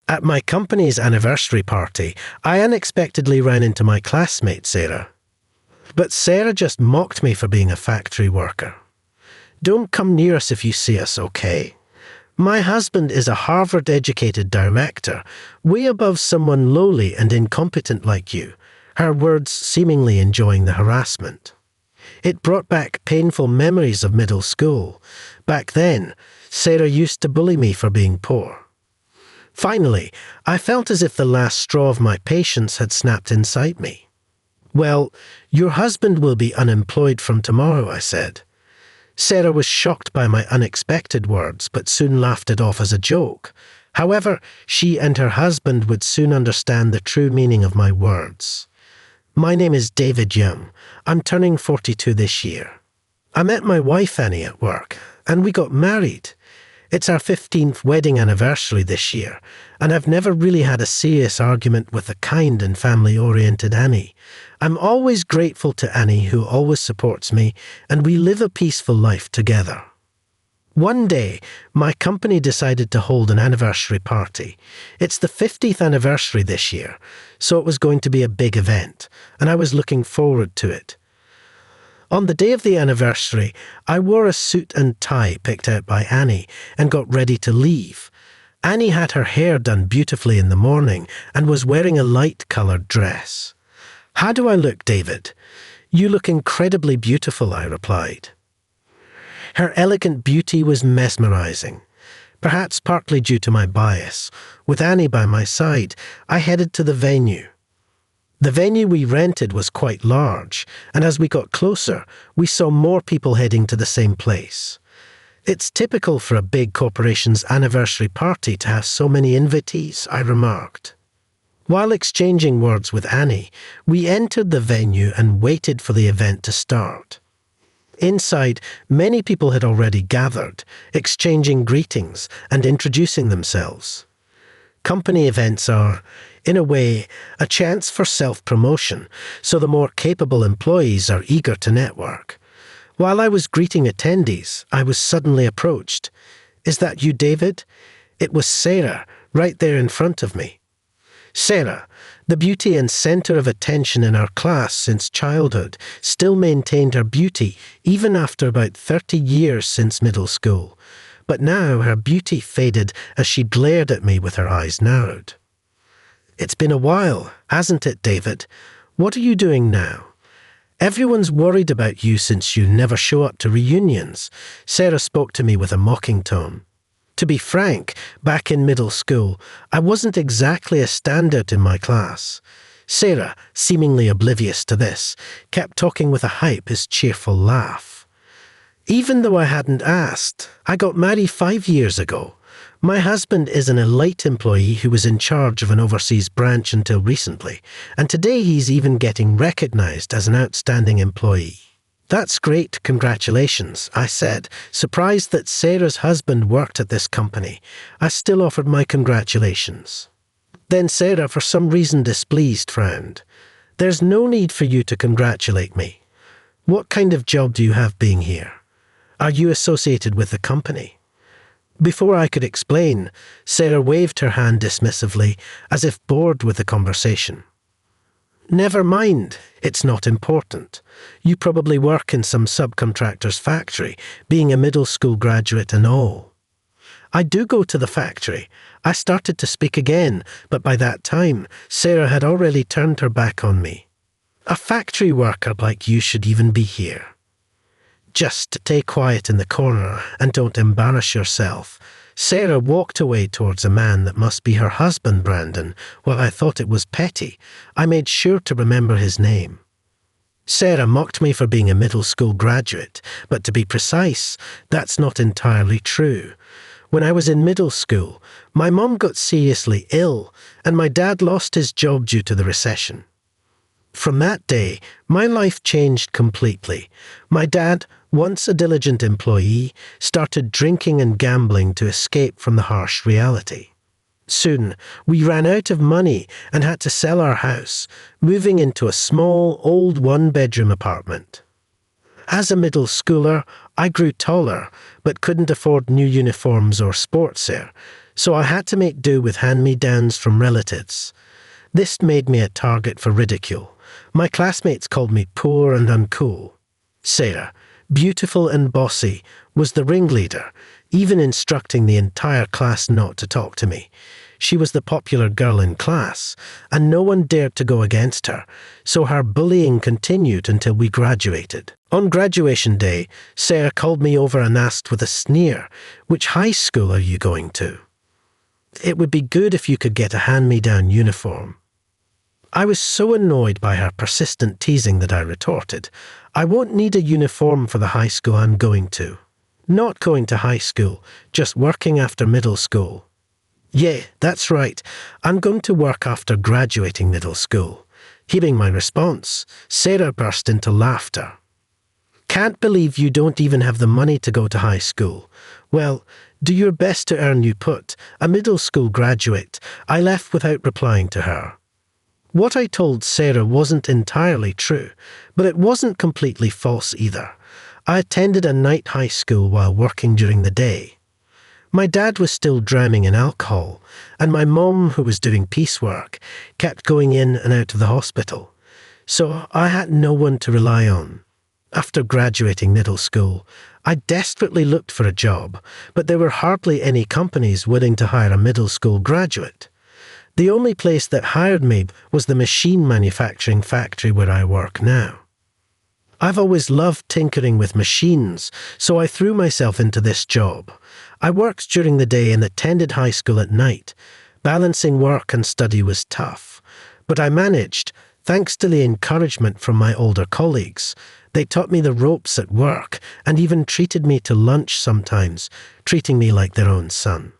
At my company's anniversary party, I unexpectedly ran into my classmate, Sarah. But Sarah just mocked me for being a factory worker. Don't come near us if you see us, okay? My husband is a Harvard-educated director, way above someone lowly and incompetent like you, her words seemingly enjoying the harassment. It brought back painful memories of middle school. Back then, Sarah used to bully me for being poor. Finally, I felt as if the last straw of my patience had snapped inside me. Well, your husband will be unemployed from tomorrow, I said. Sarah was shocked by my unexpected words, but soon laughed it off as a joke. However, she and her husband would soon understand the true meaning of my words. My name is David Young. I'm turning 42 this year. I met my wife Annie at work, and we got married. It's our 15th wedding anniversary this year, and I've never really had a serious argument with a kind and family-oriented Annie. I'm always grateful to Annie, who always supports me, and we live a peaceful life together. One day, my company decided to hold an anniversary party. It's the 50th anniversary this year, so it was going to be a big event, and I was looking forward to it. On the day of the anniversary, I wore a suit and tie picked out by Annie and got ready to leave. Annie had her hair done beautifully in the morning and was wearing a light-coloured dress. "How do I look, David?" "You look incredibly beautiful," I replied. Her elegant beauty was mesmerising. Perhaps partly due to my bias, with Annie by my side, I headed to the venue. The venue we rented was quite large, and as we got closer, we saw more people heading to the same place. "It's typical for a big corporation's anniversary party to have so many invitees," I remarked. While exchanging words with Annie, we entered the venue and waited for the event to start. Inside, many people had already gathered, exchanging greetings and introducing themselves. Company events are, in a way, a chance for self-promotion, so the more capable employees are eager to network. While I was greeting attendees, I was suddenly approached. "Is that you, David?" It was Sarah, right there in front of me. Sarah, the beauty and centre of attention in our class since childhood, still maintained her beauty even after about 30 years since middle school. But now her beauty faded as she glared at me with her eyes narrowed. "It's been a while, hasn't it, David? What are you doing now? Everyone's worried about you since you never show up to reunions." Sarah spoke to me with a mocking tone. To be frank, back in middle school, I wasn't exactly a standout in my class. Sarah, seemingly oblivious to this, kept talking with a hype-ish cheerful laugh. "Even though I hadn't asked, I got married 5 years ago. My husband is an elite employee who was in charge of an overseas branch until recently, and today he's even getting recognized as an outstanding employee." "That's great, congratulations," I said, surprised that Sarah's husband worked at this company. I still offered my congratulations. Then Sarah, for some reason displeased, frowned. "There's no need for you to congratulate me. What kind of job do you have being here? Are you associated with the company?" Before I could explain, Sarah waved her hand dismissively, as if bored with the conversation. "Never mind, it's not important. You probably work in some subcontractor's factory, being a middle school graduate and all." "I do go to the factory." I started to speak again, but by that time, Sarah had already turned her back on me. "A factory worker like you should even be here." "Just stay quiet in the corner and don't embarrass yourself." Sarah walked away towards a man that must be her husband, Brandon. While I thought it was petty, I made sure to remember his name. Sarah mocked me for being a middle school graduate, but to be precise, that's not entirely true. When I was in middle school, my mom got seriously ill, and my dad lost his job due to the recession. From that day, my life changed completely. My dad, once a diligent employee, started drinking and gambling to escape from the harsh reality. Soon, we ran out of money and had to sell our house, moving into a small, old one-bedroom apartment. As a middle schooler, I grew taller, but couldn't afford new uniforms or sportswear, so I had to make do with hand-me-downs from relatives. This made me a target for ridicule. My classmates called me poor and uncool. Sarah, beautiful and bossy, was the ringleader, even instructing the entire class not to talk to me. She was the popular girl in class, and no one dared to go against her, so her bullying continued until we graduated. On graduation day, Sarah called me over and asked with a sneer, "Which high school are you going to?" "It would be good if you could get a hand-me-down uniform." I was so annoyed by her persistent teasing that I retorted, "I won't need a uniform for the high school I'm going to. Not going to high school, just working after middle school." "Yeah, that's right. I'm going to work after graduating middle school." Hearing my response, Sarah burst into laughter. "Can't believe you don't even have the money to go to high school. Well, do your best to earn," you put, a middle school graduate. I left without replying to her. What I told Sarah wasn't entirely true, but it wasn't completely false either. I attended a night high school while working during the day. My dad was still drowning in alcohol, and my mom, who was doing piecework, kept going in and out of the hospital. So I had no one to rely on. After graduating middle school, I desperately looked for a job, but there were hardly any companies willing to hire a middle school graduate. The only place that hired me was the machine manufacturing factory where I work now. I've always loved tinkering with machines, so I threw myself into this job. I worked during the day and attended high school at night. Balancing work and study was tough, but I managed, thanks to the encouragement from my older colleagues. They taught me the ropes at work and even treated me to lunch sometimes, treating me like their own son.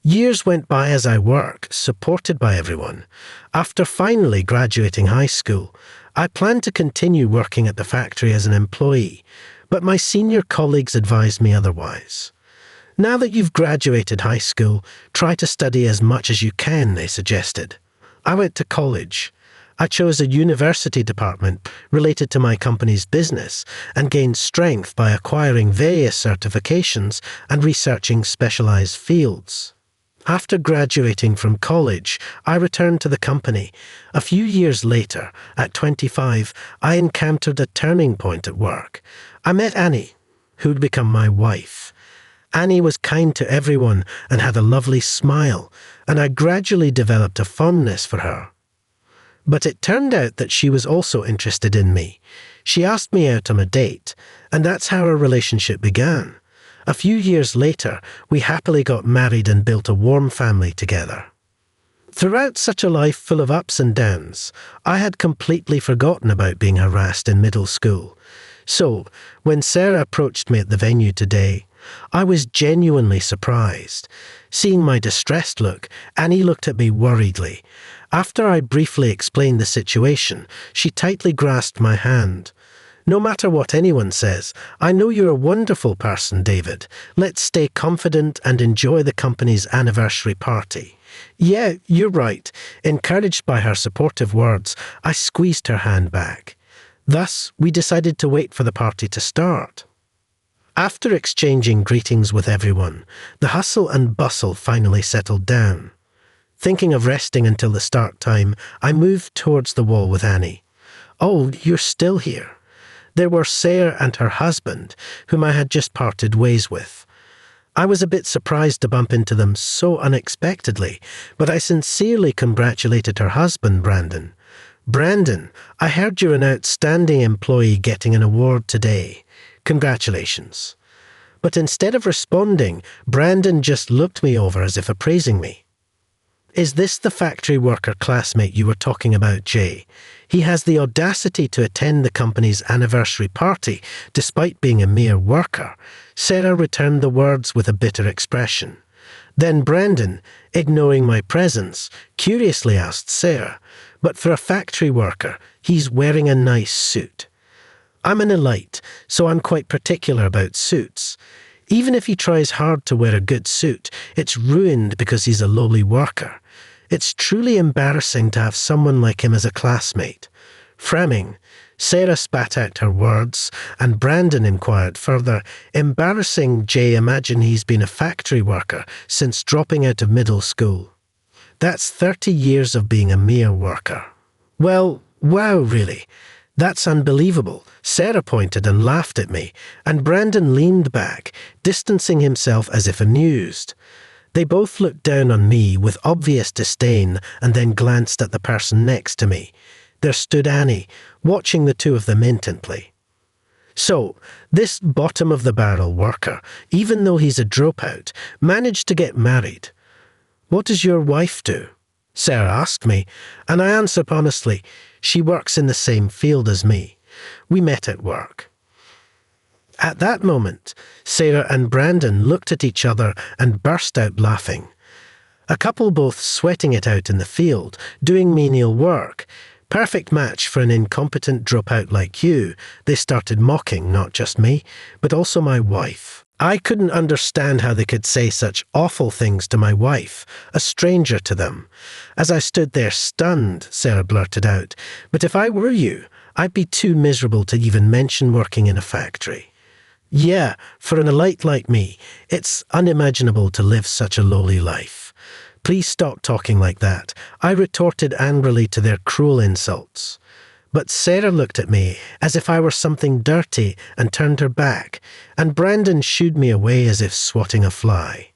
Years went by as I worked, supported by everyone. After finally graduating high school, I planned to continue working at the factory as an employee, but my senior colleagues advised me otherwise. "Now that you've graduated high school, try to study as much as you can," they suggested. I went to college. I chose a university department related to my company's business and gained strength by acquiring various certifications and researching specialized fields. After graduating from college, I returned to the company. A few years later, at 25, I encountered a turning point at work. I met Annie, who'd become my wife. Annie was kind to everyone and had a lovely smile, and I gradually developed a fondness for her. But it turned out that she was also interested in me. She asked me out on a date, and that's how our relationship began. A few years later, we happily got married and built a warm family together. Throughout such a life full of ups and downs, I had completely forgotten about being harassed in middle school. So, when Sarah approached me at the venue today, I was genuinely surprised. Seeing my distressed look, Annie looked at me worriedly. After I briefly explained the situation, she tightly grasped my hand. "No matter what anyone says, I know you're a wonderful person, David. Let's stay confident and enjoy the company's anniversary party." "Yeah, you're right." Encouraged by her supportive words, I squeezed her hand back. Thus, we decided to wait for the party to start. After exchanging greetings with everyone, the hustle and bustle finally settled down. Thinking of resting until the start time, I moved towards the wall with Annie. "Oh, you're still here." There were Sarah and her husband, whom I had just parted ways with. I was a bit surprised to bump into them so unexpectedly, but I sincerely congratulated her husband, Brandon. "Brandon, I heard you're an outstanding employee getting an award today. Congratulations." But instead of responding, Brandon just looked me over as if appraising me. "Is this the factory worker classmate you were talking about, Jay? He has the audacity to attend the company's anniversary party despite being a mere worker." Sarah returned the words with a bitter expression. Then Brandon, ignoring my presence, curiously asked Sarah, "But for a factory worker, he's wearing a nice suit." I'm an elite, so I'm quite particular about suits. Even if he tries hard to wear a good suit, it's ruined because he's a lowly worker. It's truly embarrassing to have someone like him as a classmate. Frowning, Sarah spat out her words, and Brandon inquired further, "Embarrassing, Jay. Imagine he's been a factory worker since dropping out of middle school. That's 30 years of being a mere worker." "Well, wow, really. That's unbelievable." Sarah pointed and laughed at me, and Brandon leaned back, distancing himself as if amused. They both looked down on me with obvious disdain and then glanced at the person next to me. There stood Annie, watching the two of them intently. "So, this bottom-of-the-barrel worker, even though he's a dropout, managed to get married. What does your wife do?" Sarah asked me, and I answered honestly, "She works in the same field as me. We met at work." At that moment, Sarah and Brandon looked at each other and burst out laughing. A couple both sweating it out in the field, doing menial work. Perfect match for an incompetent dropout like you. They started mocking not just me, but also my wife. I couldn't understand how they could say such awful things to my wife, a stranger to them. As I stood there stunned, Sarah blurted out, "But if I were you, I'd be too miserable to even mention working in a factory." "Yeah, for an elite like me, it's unimaginable to live such a lowly life. Please stop talking like that," I retorted angrily to their cruel insults. But Sarah looked at me as if I were something dirty and turned her back, and Brandon shooed me away as if swatting a fly.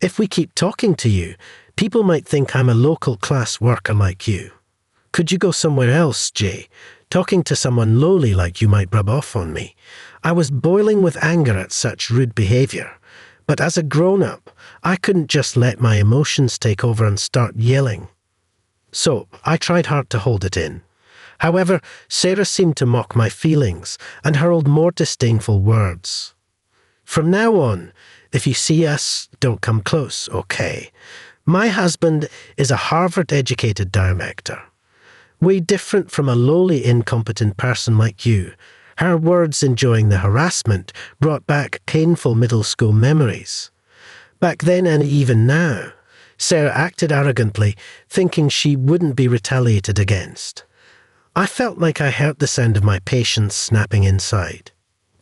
"If we keep talking to you, people might think I'm a local class worker like you. Could you go somewhere else, Jay? Talking to someone lowly like you might rub off on me." I was boiling with anger at such rude behaviour, but as a grown-up, I couldn't just let my emotions take over and start yelling. So I tried hard to hold it in. However, Sarah seemed to mock my feelings and hurled more disdainful words. "From now on, if you see us, don't come close, okay? My husband is a Harvard-educated director. Way different from a lowly, incompetent person like you." Her words enjoying the harassment brought back painful middle school memories. Back then and even now, Sarah acted arrogantly, thinking she wouldn't be retaliated against. I felt like I heard the sound of my patience snapping inside.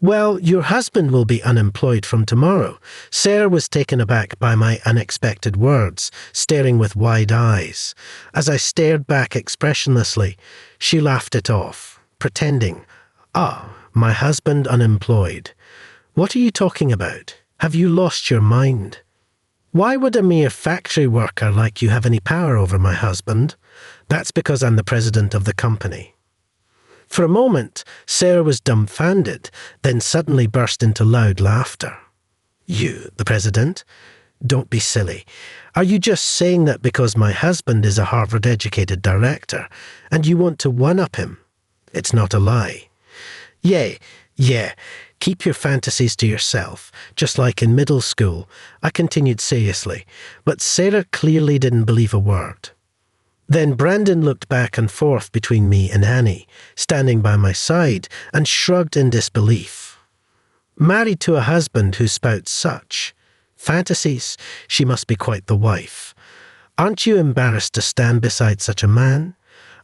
"Well, your husband will be unemployed from tomorrow." Sarah was taken aback by my unexpected words, staring with wide eyes. As I stared back expressionlessly, she laughed it off, pretending, "Ah, my husband unemployed. What are you talking about? Have you lost your mind? Why would a mere factory worker like you have any power over my husband? That's because I'm the president of the company." For a moment, Sarah was dumbfounded, then suddenly burst into loud laughter. "You, the president? Don't be silly. Are you just saying that because my husband is a Harvard-educated director, and you want to one-up him? It's not a lie." Yeah, keep your fantasies to yourself, just like in middle school, I continued seriously, but Sarah clearly didn't believe a word. Then Brandon looked back and forth between me and Annie, standing by my side, and shrugged in disbelief. Married to a husband who spouts such fantasies, she must be quite the wife. Aren't you embarrassed to stand beside such a man?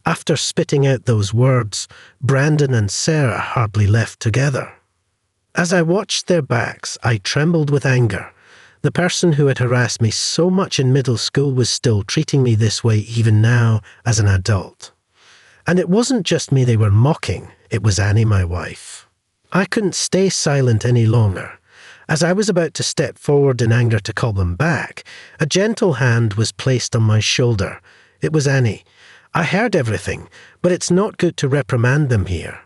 After spitting out those words, Brandon and Sarah hardly left together. As I watched their backs, I trembled with anger. The person who had harassed me so much in middle school was still treating me this way even now as an adult. And it wasn't just me they were mocking, it was Annie, my wife. I couldn't stay silent any longer. As I was about to step forward in anger to call them back, a gentle hand was placed on my shoulder. It was Annie. "I heard everything, but it's not good to reprimand them here."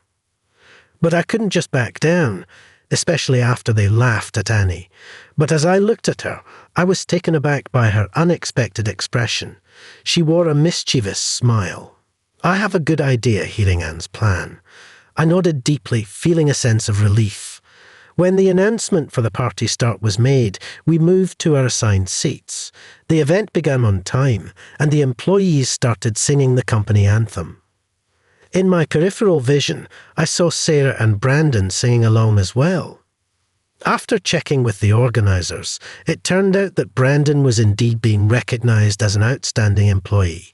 But I couldn't just back down, especially after they laughed at Annie. But as I looked at her, I was taken aback by her unexpected expression. She wore a mischievous smile. I have a good idea, hearing Anne's plan. I nodded deeply, feeling a sense of relief. When the announcement for the party start was made, we moved to our assigned seats. The event began on time, and the employees started singing the company anthem. In my peripheral vision, I saw Sarah and Brandon singing along as well. After checking with the organisers, it turned out that Brandon was indeed being recognised as an outstanding employee.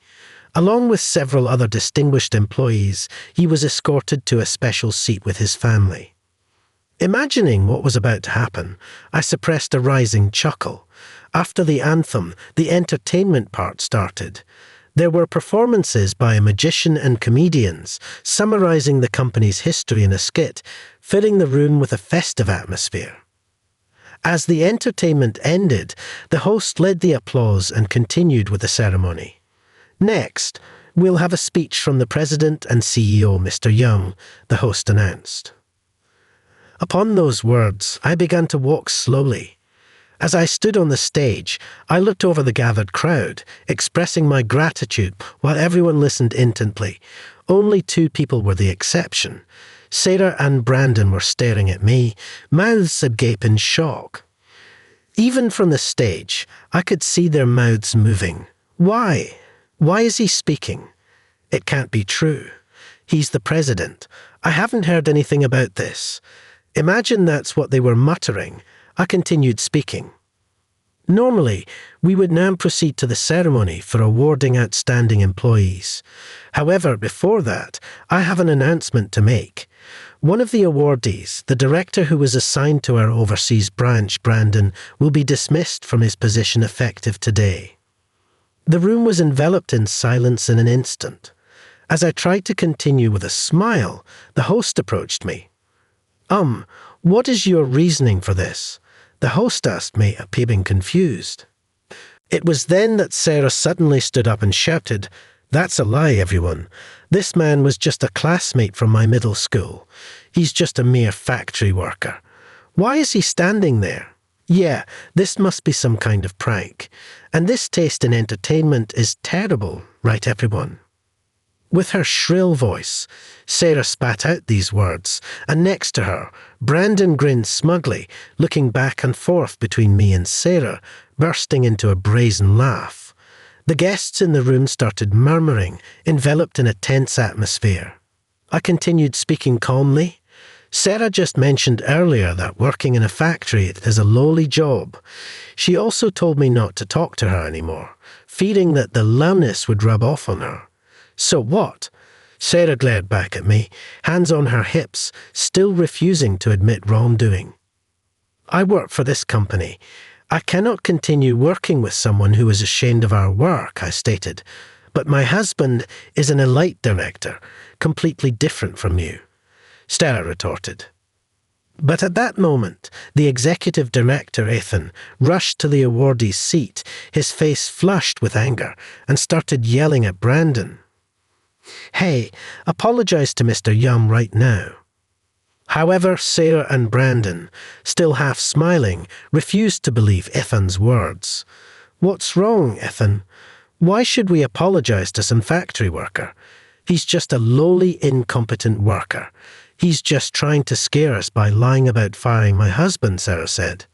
Along with several other distinguished employees, he was escorted to a special seat with his family. Imagining what was about to happen, I suppressed a rising chuckle. After the anthem, the entertainment part started. There were performances by a magician and comedians, summarizing the company's history in a skit, filling the room with a festive atmosphere. As the entertainment ended, the host led the applause and continued with the ceremony. Next, we'll have a speech from the President and CEO, Mr. Young, the host announced. Upon those words, I began to walk slowly. As I stood on the stage, I looked over the gathered crowd, expressing my gratitude while everyone listened intently. Only 2 people were the exception. Sarah and Brandon were staring at me, mouths agape in shock. Even from the stage, I could see their mouths moving. Why? Why is he speaking? It can't be true. He's the president. I haven't heard anything about this. Imagine that's what they were muttering. I continued speaking. Normally, we would now proceed to the ceremony for awarding outstanding employees. However, before that, I have an announcement to make. One of the awardees, the director who was assigned to our overseas branch, Brandon, will be dismissed from his position effective today. The room was enveloped in silence in an instant. As I tried to continue with a smile, the host approached me. What is your reasoning for this? The host asked me, appearing confused. It was then that Sarah suddenly stood up and shouted, "That's a lie, everyone. This man was just a classmate from my middle school. He's just a mere factory worker. Why is he standing there? Yeah, this must be some kind of prank. And this taste in entertainment is terrible, right, everyone?" With her shrill voice, Sarah spat out these words, and next to her, Brandon grinned smugly, looking back and forth between me and Sarah, bursting into a brazen laugh. The guests in the room started murmuring, enveloped in a tense atmosphere. I continued speaking calmly. Sarah just mentioned earlier that working in a factory is a lowly job. She also told me not to talk to her anymore, fearing that the lowness would rub off on her. So what? Sarah glared back at me, hands on her hips, still refusing to admit wrongdoing. I work for this company. I cannot continue working with someone who is ashamed of our work, I stated. But my husband is an elite director, completely different from you, Sarah retorted. But at that moment, the executive director, Ethan, rushed to the awardee's seat, his face flushed with anger, and started yelling at Brandon. "Hey, apologize to Mr. Young right now." However, Sarah and Brandon, still half smiling, refused to believe Ethan's words. "What's wrong, Ethan? Why should we apologize to some factory worker? He's just a lowly, incompetent worker. He's just trying to scare us by lying about firing my husband," Sarah said.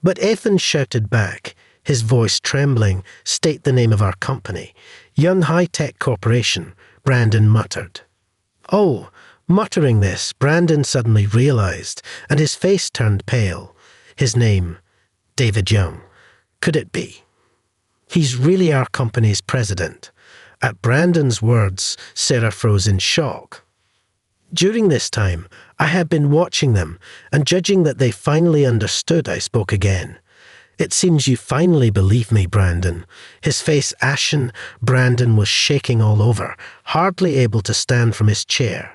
But Ethan shouted back, his voice trembling, "State the name of our company." "Young High-Tech Corporation," Brandon muttered. Oh, muttering this, Brandon suddenly realized, and his face turned pale. His name, David Young. Could it be? He's really our company's president. At Brandon's words, Sarah froze in shock. During this time, I had been watching them, and judging that they finally understood, I spoke again. "It seems you finally believe me, Brandon." His face ashen, Brandon was shaking all over, hardly able to stand from his chair.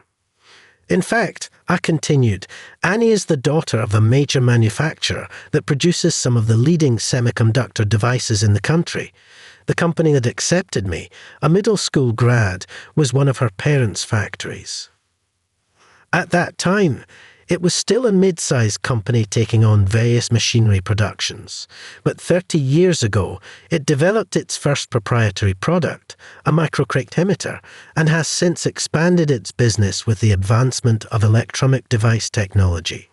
"In fact," I continued, "Annie is the daughter of a major manufacturer that produces some of the leading semiconductor devices in the country. The company that accepted me, a middle school grad, was one of her parents' factories." At that time, it was still a mid-sized company taking on various machinery productions. But 30 years ago, it developed its first proprietary product, a microcryptometer, and has since expanded its business with the advancement of electronic device technology.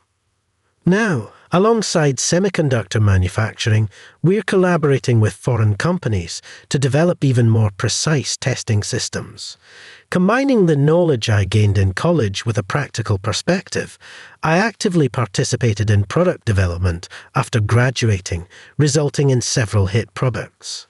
Now, alongside semiconductor manufacturing, we're collaborating with foreign companies to develop even more precise testing systems. Combining the knowledge I gained in college with a practical perspective, I actively participated in product development after graduating, resulting in several hit products.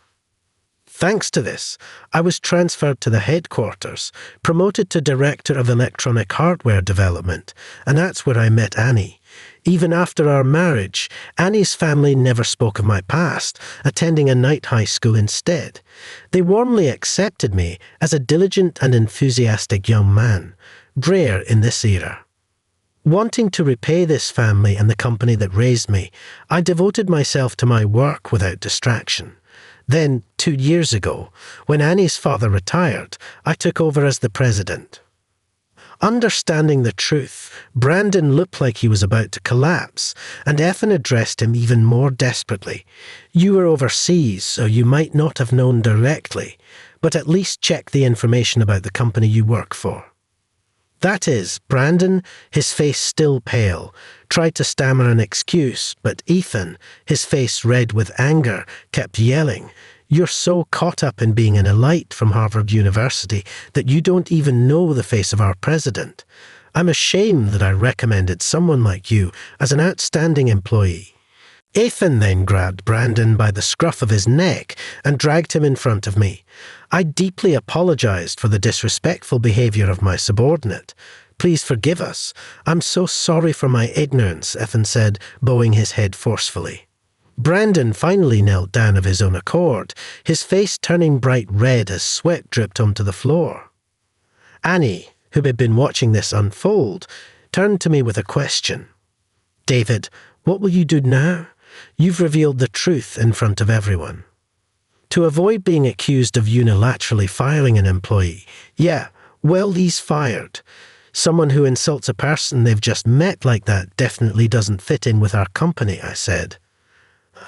Thanks to this, I was transferred to the headquarters, promoted to Director of Electronic Hardware Development, and that's where I met Annie. Even after our marriage, Annie's family never spoke of my past, attending a night high school instead. They warmly accepted me as a diligent and enthusiastic young man, rare in this era. Wanting to repay this family and the company that raised me, I devoted myself to my work without distraction. Then, 2 years ago, when Annie's father retired, I took over as the president. Understanding the truth, Brandon looked like he was about to collapse, and Ethan addressed him even more desperately. You were overseas, so you might not have known directly, but at least check the information about the company you work for. That is, Brandon, his face still pale, tried to stammer an excuse, but Ethan, his face red with anger, kept yelling, "You're so caught up in being an elite from Harvard University that you don't even know the face of our president. I'm ashamed that I recommended someone like you as an outstanding employee." Ethan then grabbed Brandon by the scruff of his neck and dragged him in front of me. I deeply apologized for the disrespectful behavior of my subordinate. "Please forgive us. I'm so sorry for my ignorance," Ethan said, bowing his head forcefully. Brandon finally knelt down of his own accord, his face turning bright red as sweat dripped onto the floor. Annie, who had been watching this unfold, turned to me with a question. "David, what will you do now? You've revealed the truth in front of everyone." To avoid being accused of unilaterally firing an employee, yeah, well, he's fired. Someone who insults a person they've just met like that definitely doesn't fit in with our company, I said.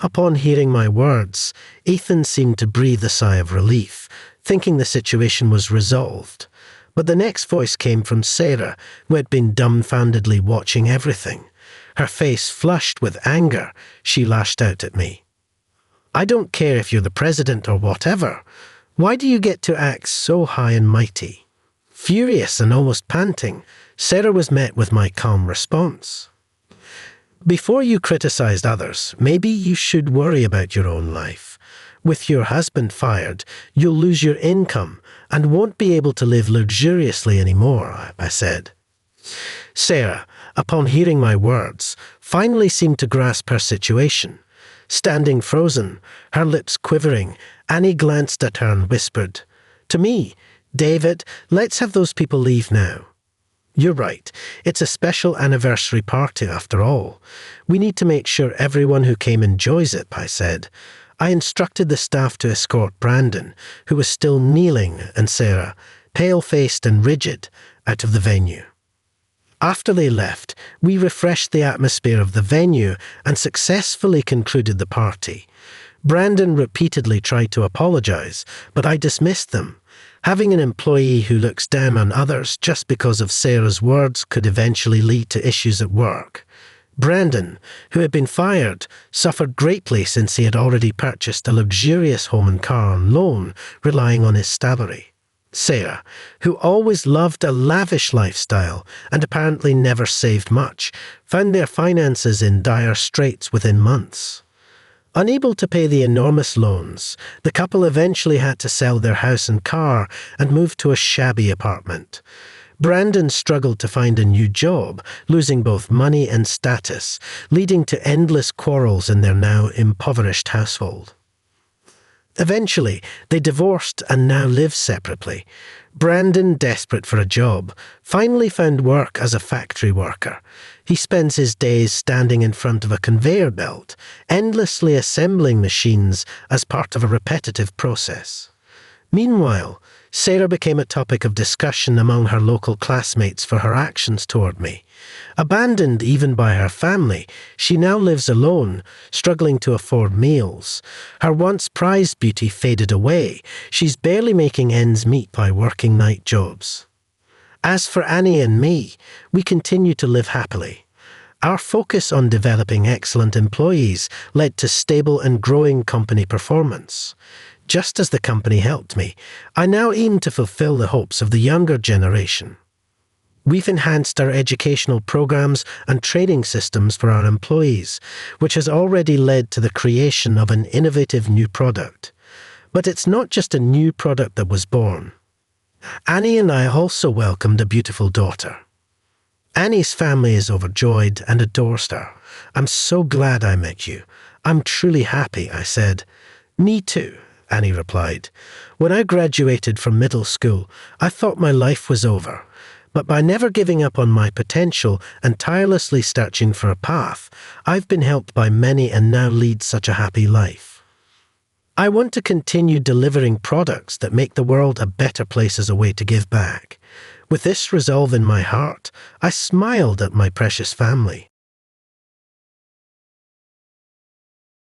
Upon hearing my words, Ethan seemed to breathe a sigh of relief, thinking the situation was resolved. But the next voice came from Sarah, who had been dumbfoundedly watching everything. Her face flushed with anger, she lashed out at me. "I don't care if you're the president or whatever. Why do you get to act so high and mighty?" Furious and almost panting, Sarah was met with my calm response. "Before you criticized others, maybe you should worry about your own life. With your husband fired, you'll lose your income and won't be able to live luxuriously anymore," I said. Sarah, upon hearing my words, finally seemed to grasp her situation. Standing frozen, her lips quivering, Annie glanced at her and whispered, "To me, David, let's have those people leave now." "You're right. It's a special anniversary party after all. We need to make sure everyone who came enjoys it," I said. I instructed the staff to escort Brandon, who was still kneeling, and Sarah, pale-faced and rigid, out of the venue. After they left, we refreshed the atmosphere of the venue and successfully concluded the party. Brandon repeatedly tried to apologize, but I dismissed them. Having an employee who looks down on others just because of Sarah's words could eventually lead to issues at work. Brandon, who had been fired, suffered greatly since he had already purchased a luxurious home and car on loan, relying on his salary. Sarah, who always loved a lavish lifestyle and apparently never saved much, found their finances in dire straits within months. Unable to pay the enormous loans, the couple eventually had to sell their house and car and move to a shabby apartment. Brandon struggled to find a new job, losing both money and status, leading to endless quarrels in their now impoverished household. Eventually, they divorced and now live separately. Brandon, desperate for a job, finally found work as a factory worker. He spends his days standing in front of a conveyor belt, endlessly assembling machines as part of a repetitive process. Meanwhile, Sarah became a topic of discussion among her local classmates for her actions toward me. Abandoned even by her family, she now lives alone, struggling to afford meals. Her once prized beauty faded away. She's barely making ends meet by working night jobs. As for Annie and me, we continue to live happily. Our focus on developing excellent employees led to stable and growing company performance. Just as the company helped me, I now aim to fulfill the hopes of the younger generation. We've enhanced our educational programs and training systems for our employees, which has already led to the creation of an innovative new product. But it's not just a new product that was born. Annie and I also welcomed a beautiful daughter. Annie's family is overjoyed and adores her. I'm so glad I met you. I'm truly happy, I said. Me too, Annie replied. When I graduated from middle school, I thought my life was over. But by never giving up on my potential and tirelessly searching for a path, I've been helped by many and now lead such a happy life. I want to continue delivering products that make the world a better place as a way to give back. With this resolve in my heart, I smiled at my precious family.